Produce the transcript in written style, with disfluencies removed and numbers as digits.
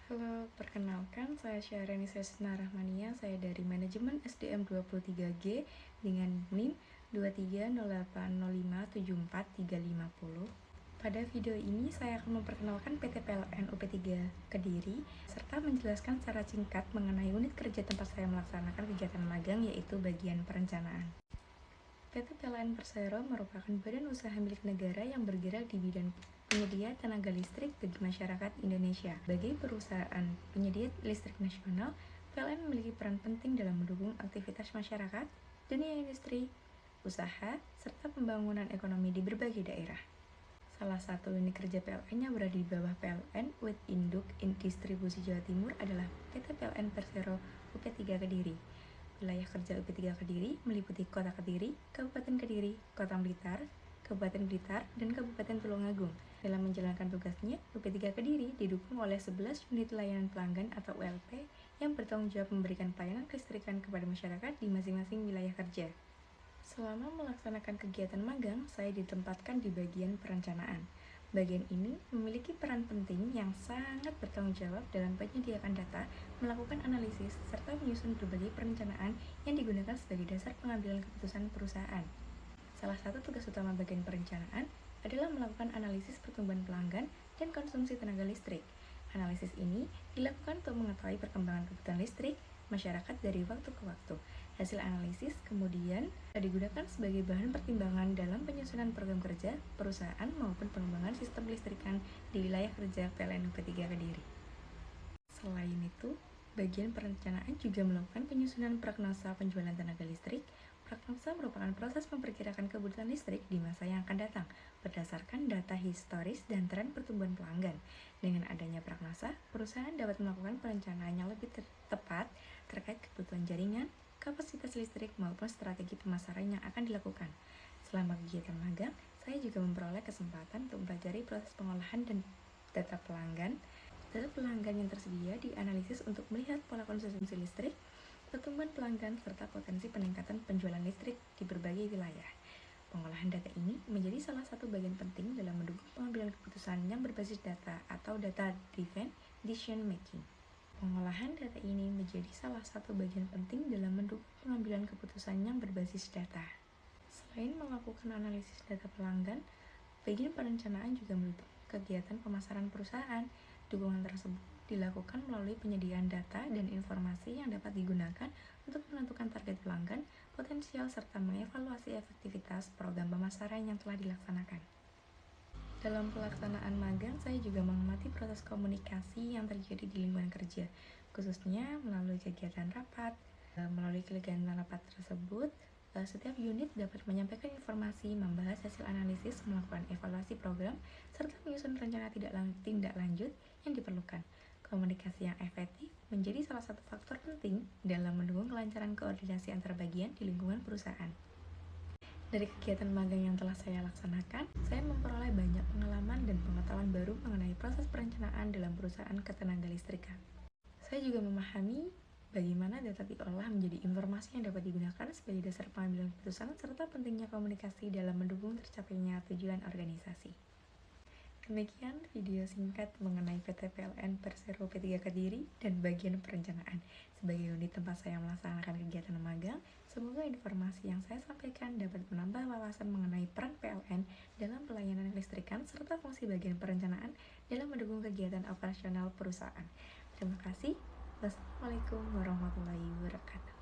Halo, perkenalkan saya Syahrani Sesna Rahmania, saya dari Manajemen SDM 23G dengan NIM 23080574350. Pada video ini saya akan memperkenalkan PT PLN UP3 Kediri serta menjelaskan secara singkat mengenai unit kerja tempat saya melaksanakan kegiatan magang, yaitu bagian perencanaan. PT PLN Persero merupakan badan usaha milik negara yang bergerak di bidang penyedia tenaga listrik bagi masyarakat Indonesia. Sebagai perusahaan penyedia listrik nasional, PLN memiliki peran penting dalam mendukung aktivitas masyarakat, dunia industri, usaha, serta pembangunan ekonomi di berbagai daerah. Salah satu unit kerja PLN yang berada di bawah PLN with Induk Distribusi Jawa Timur adalah PT PLN Persero UP3 Kediri. Wilayah kerja UP3 Kediri meliputi Kota Kediri, Kabupaten Kediri, Kota Blitar, Kabupaten Blitar, dan Kabupaten Tulungagung. Dalam menjalankan tugasnya, UP3 Kediri didukung oleh 11 unit layanan pelanggan atau ULP yang bertanggung jawab memberikan pelayanan kelistrikan kepada masyarakat di masing-masing wilayah kerja. Selama melaksanakan kegiatan magang, saya ditempatkan di bagian perencanaan. Bagian ini memiliki peran penting yang sangat bertanggung jawab dalam penyediaan data, melakukan analisis, serta menyusun berbagai perencanaan yang digunakan sebagai dasar pengambilan keputusan perusahaan. Salah satu tugas utama bagian perencanaan adalah melakukan analisis pertumbuhan pelanggan dan konsumsi tenaga listrik. Analisis ini dilakukan untuk mengetahui perkembangan kebutuhan listrik masyarakat dari waktu ke waktu. Hasil analisis kemudian digunakan sebagai bahan pertimbangan dalam penyusunan program kerja perusahaan maupun pengembangan sistem listrikan di wilayah kerja PLN UP3 Kediri. Selain itu, bagian perencanaan juga melakukan penyusunan prognosa penjualan tenaga listrik. Prognosa merupakan proses memperkirakan kebutuhan listrik di masa yang akan datang berdasarkan data historis dan tren pertumbuhan pelanggan. Dengan adanya prognosa, perusahaan dapat melakukan perencanaan yang lebih tepat terkait kebutuhan jaringan, kapasitas listrik, maupun strategi pemasaran yang akan dilakukan. Selama kegiatan magang, saya juga memperoleh kesempatan untuk mempelajari proses pengolahan dan data pelanggan. Data pelanggan yang tersedia dianalisis untuk melihat pola konsumsi listrik, pertumbuhan pelanggan, serta potensi peningkatan penjualan listrik di berbagai wilayah. Pengolahan data ini menjadi salah satu bagian penting dalam mendukung pengambilan keputusan yang berbasis data atau data-driven decision making. Pengolahan data ini menjadi salah satu bagian penting dalam mendukung pengambilan keputusan yang berbasis data. Selain melakukan analisis data pelanggan, bagian perencanaan juga mendukung kegiatan pemasaran perusahaan. Dukungan tersebut dilakukan melalui penyediaan data dan informasi yang dapat digunakan untuk menentukan target pelanggan, potensial, serta mengevaluasi efektivitas program pemasaran yang telah dilaksanakan. Dalam pelaksanaan magang, saya juga mengamati proses komunikasi yang terjadi di lingkungan kerja, khususnya melalui kegiatan rapat. Melalui kegiatan rapat tersebut, setiap unit dapat menyampaikan informasi, membahas hasil analisis, melakukan evaluasi program, serta menyusun rencana tindak lanjut yang diperlukan. Komunikasi yang efektif menjadi salah satu faktor penting dalam mendukung kelancaran koordinasi antar bagian di lingkungan perusahaan. Dari kegiatan magang yang telah saya laksanakan, saya memperoleh banyak pengalaman dan pengetahuan baru mengenai proses perencanaan dalam perusahaan ketenaga listrikan. Saya juga memahami bagaimana data diolah menjadi informasi yang dapat digunakan sebagai dasar pengambilan keputusan, serta pentingnya komunikasi dalam mendukung tercapainya tujuan organisasi. Demikian video singkat mengenai PT PLN Persero UP3 Kediri dan bagian perencanaan. Sebagai unit tempat saya melaksanakan kegiatan magang, semoga informasi yang saya sampaikan dapat menambah wawasan mengenai peran PLN dalam pelayanan listrikan serta fungsi bagian perencanaan dalam mendukung kegiatan operasional perusahaan. Terima kasih. Wassalamualaikum warahmatullahi wabarakatuh.